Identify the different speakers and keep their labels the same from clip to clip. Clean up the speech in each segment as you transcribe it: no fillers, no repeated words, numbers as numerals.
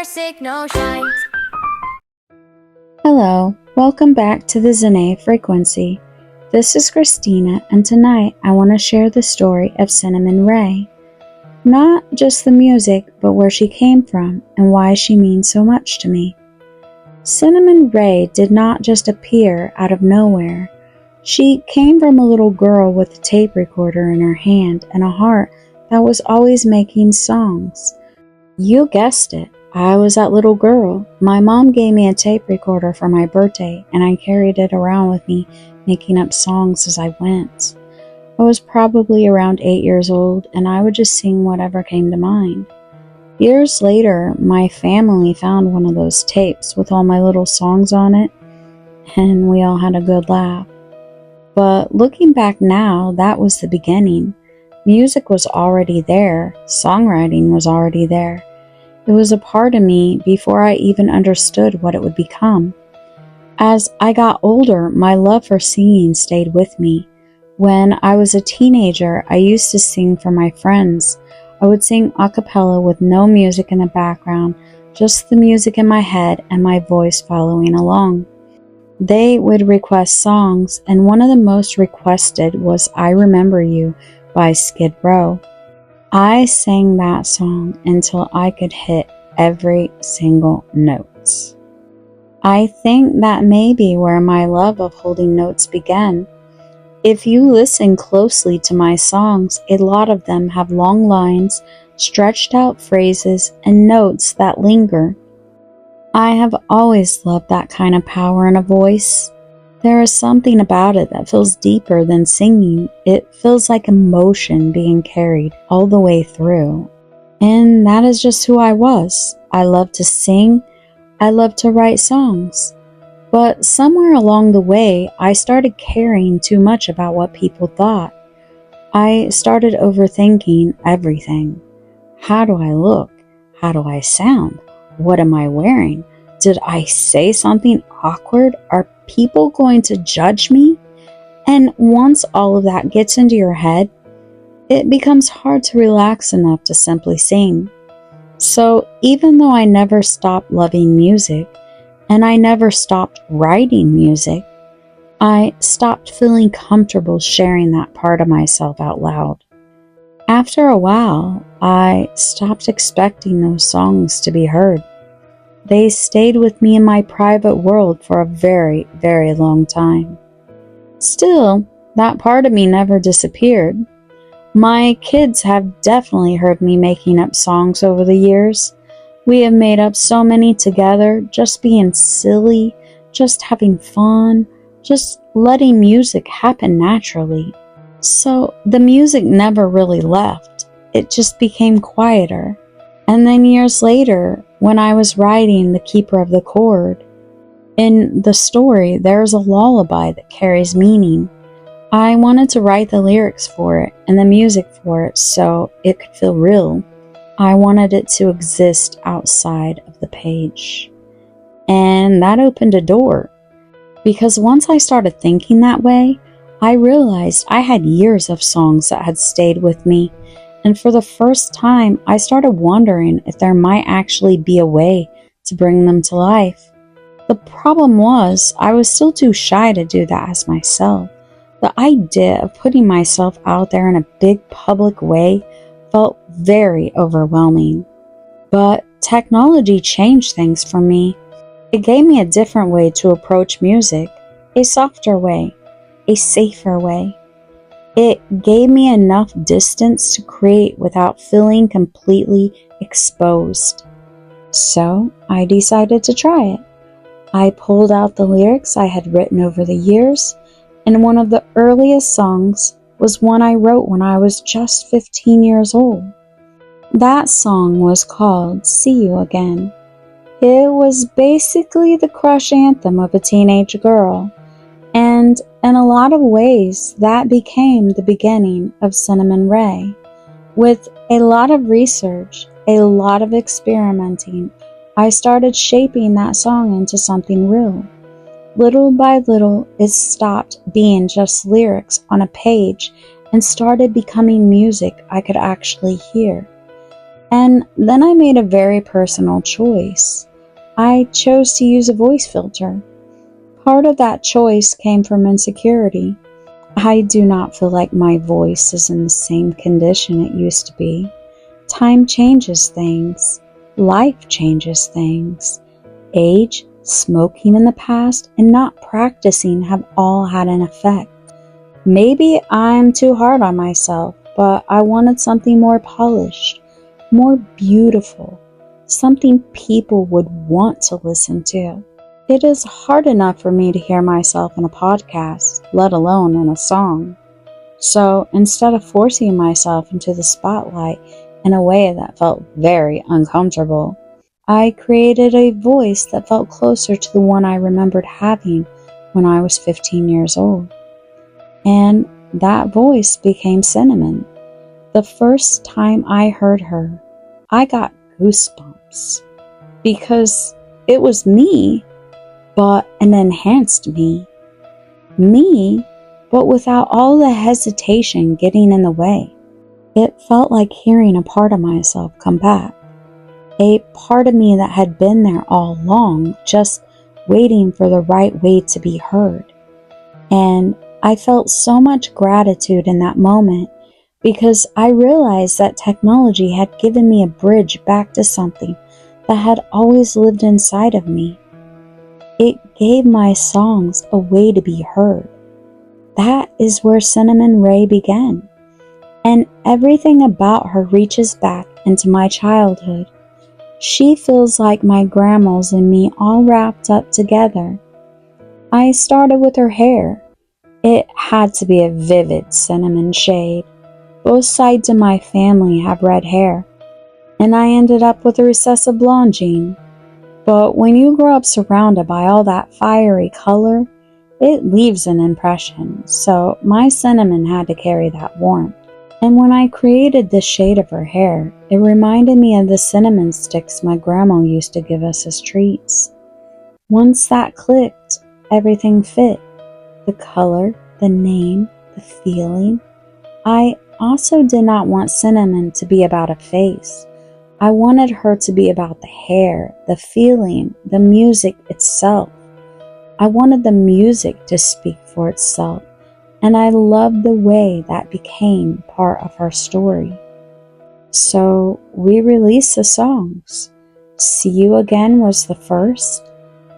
Speaker 1: sick, no shite.
Speaker 2: Hello, welcome back to the Xinae Frequency. This is Christina, and tonight I want to share the story of Cinnamon Rae. Not just the music, but where she came from and why she means so much to me. Cinnamon Rae did not just appear out of nowhere. She came from a little girl with a tape recorder in her hand and a heart that was always making songs. You guessed it, I was that little girl. My mom gave me a tape recorder for my birthday, and I carried it around with me, making up songs as I went. I was probably around 8 years old, and I would just sing whatever came to mind. Years later, my family found one of those tapes with all my little songs on it, and we all had a good laugh. But looking back now, that was the beginning. Music was already there, songwriting was already there. It was a part of me before I even understood what it would become. As I got older, my love for singing stayed with me. When I was a teenager, I used to sing for my friends. I would sing a cappella with no music in the background, just the music in my head and my voice following along. They would request songs, and one of the most requested was I Remember You by Skid Row. I sang that song until I could hit every single note. I think that may be where my love of holding notes began. If you listen closely to my songs, a lot of them have long lines, stretched out phrases, and notes that linger. I have always loved that kind of power in a voice. There is something about it that feels deeper than singing. It feels like emotion being carried all the way through. And that is just who I was. I love to sing. I love to write songs. But somewhere along the way, I started caring too much about what people thought. I started overthinking everything. How do I look? How do I sound? What am I wearing? Did I say something awkward? Are people going to judge me? And once all of that gets into your head, it becomes hard to relax enough to simply sing. So even though I never stopped loving music, and I never stopped writing music, I stopped feeling comfortable sharing that part of myself out loud. After a while, I stopped expecting those songs to be heard. They stayed with me in my private world for a very, very long time. Still, that part of me never disappeared. My kids have definitely heard me making up songs over the years. We have made up so many together, just being silly, just having fun, just letting music happen naturally. So the music never really left. It just became quieter. And then years later, when I was writing The Keeper of the Chord, in the story, there's a lullaby that carries meaning. I wanted to write the lyrics for it and the music for it so it could feel real. I wanted it to exist outside of the page. And that opened a door. Because once I started thinking that way, I realized I had years of songs that had stayed with me. And for the first time, I started wondering if there might actually be a way to bring them to life. The problem was, I was still too shy to do that as myself. The idea of putting myself out there in a big public way felt very overwhelming. But technology changed things for me. It gave me a different way to approach music, a softer way, a safer way. It gave me enough distance to create without feeling completely exposed. So I decided to try it. I pulled out the lyrics I had written over the years, and one of the earliest songs was one I wrote when I was just 15 years old. That song was called See You Again. It was basically the crush anthem of a teenage girl, and in a lot of ways, that became the beginning of Cinnamon Rae. With a lot of research, a lot of experimenting, I started shaping that song into something real. Little by little, it stopped being just lyrics on a page and started becoming music I could actually hear. And then I made a very personal choice. I chose to use a voice filter. Part of that choice came from insecurity. I do not feel like my voice is in the same condition it used to be. Time changes things. Life changes things. Age, smoking in the past, and not practicing have all had an effect. Maybe I'm too hard on myself, but I wanted something more polished, more beautiful, something people would want to listen to. It is hard enough for me to hear myself in a podcast, let alone in a song. So instead of forcing myself into the spotlight in a way that felt very uncomfortable, I created a voice that felt closer to the one I remembered having when I was 15 years old. And that voice became Cinnamon. The first time I heard her, I got goosebumps because it was me, but an enhanced me. Me, but without all the hesitation getting in the way. It felt like hearing a part of myself come back. A part of me that had been there all along, just waiting for the right way to be heard. And I felt so much gratitude in that moment because I realized that technology had given me a bridge back to something that had always lived inside of me. It gave my songs a way to be heard. That is where Cinnamon Rae began. And everything about her reaches back into my childhood. She feels like my grandma's and me all wrapped up together. I started with her hair. It had to be a vivid cinnamon shade. Both sides of my family have red hair, and I ended up with a recessive blonde gene. But when you grow up surrounded by all that fiery color, it leaves an impression, so my cinnamon had to carry that warmth. And when I created this shade of her hair, it reminded me of the cinnamon sticks my grandma used to give us as treats. Once that clicked, everything fit. The color, the name, the feeling. I also did not want Cinnamon to be about a face. I wanted her to be about the hair, the feeling, the music itself. I wanted the music to speak for itself, and I loved the way that became part of her story. So we released the songs. See You Again was the first.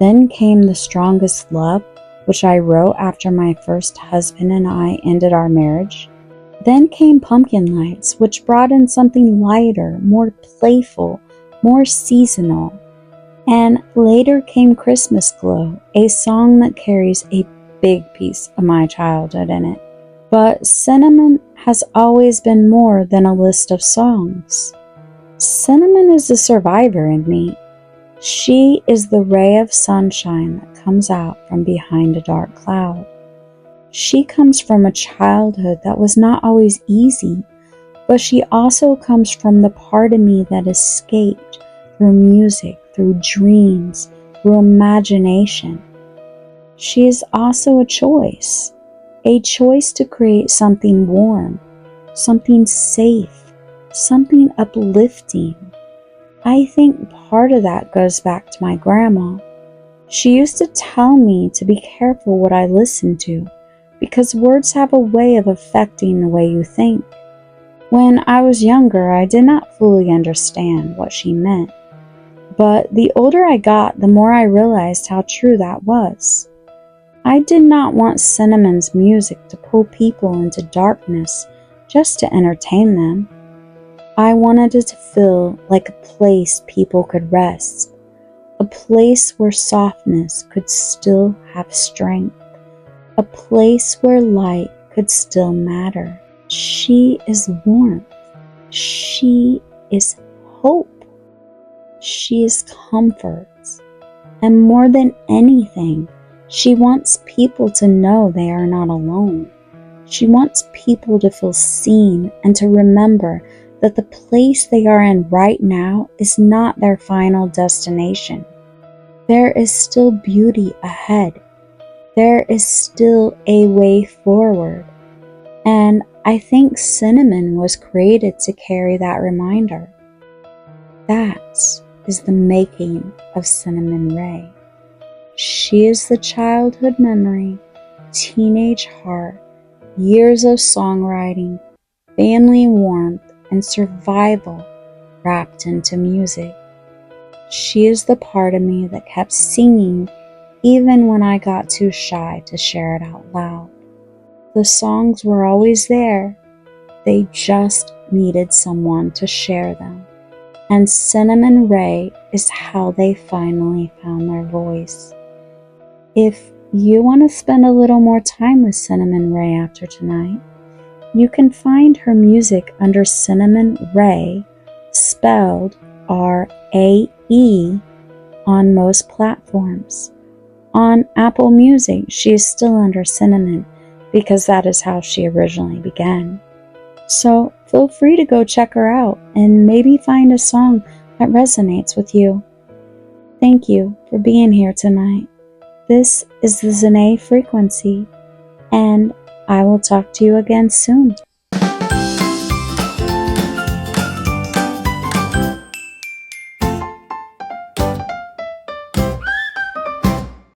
Speaker 2: Then came The Strongest Love, which I wrote after my first husband and I ended our marriage. Then came Pumpkin Lights, which brought in something lighter, more playful, more seasonal. And later came Christmas Glow, a song that carries a big piece of my childhood in it. But Cinnamon has always been more than a list of songs. Cinnamon is the survivor in me. She is the ray of sunshine that comes out from behind a dark cloud. She comes from a childhood that was not always easy, but she also comes from the part of me that escaped through music, through dreams, through imagination. She is also a choice to create something warm, something safe, something uplifting. I think part of that goes back to my grandma. She used to tell me to be careful what I listened to, because words have a way of affecting the way you think. When I was younger, I did not fully understand what she meant. But the older I got, the more I realized how true that was. I did not want Cinnamon's music to pull people into darkness just to entertain them. I wanted it to feel like a place people could rest, a place where softness could still have strength, a place where light could still matter. She is warmth. She is hope. She is comfort. And more than anything, she wants people to know they are not alone. She wants people to feel seen and to remember that the place they are in right now is not their final destination. There is still beauty ahead. There is still a way forward. And I think Cinnamon was created to carry that reminder. That is the making of Cinnamon Rae. She is the childhood memory, teenage heart, years of songwriting, family warmth, and survival wrapped into music. She is the part of me that kept singing even when I got too shy to share it out loud. The songs were always there. They just needed someone to share them. And Cinnamon Rae is how they finally found their voice. If you want to spend a little more time with Cinnamon Rae after tonight, you can find her music under Cinnamon Rae, spelled R-A-E, on most platforms. On Apple Music, she is still under Cinnamon because that is how she originally began. So feel free to go check her out and maybe find a song that resonates with you. Thank you for being here tonight. This is the Xinae Frequency, and I will talk to you again soon.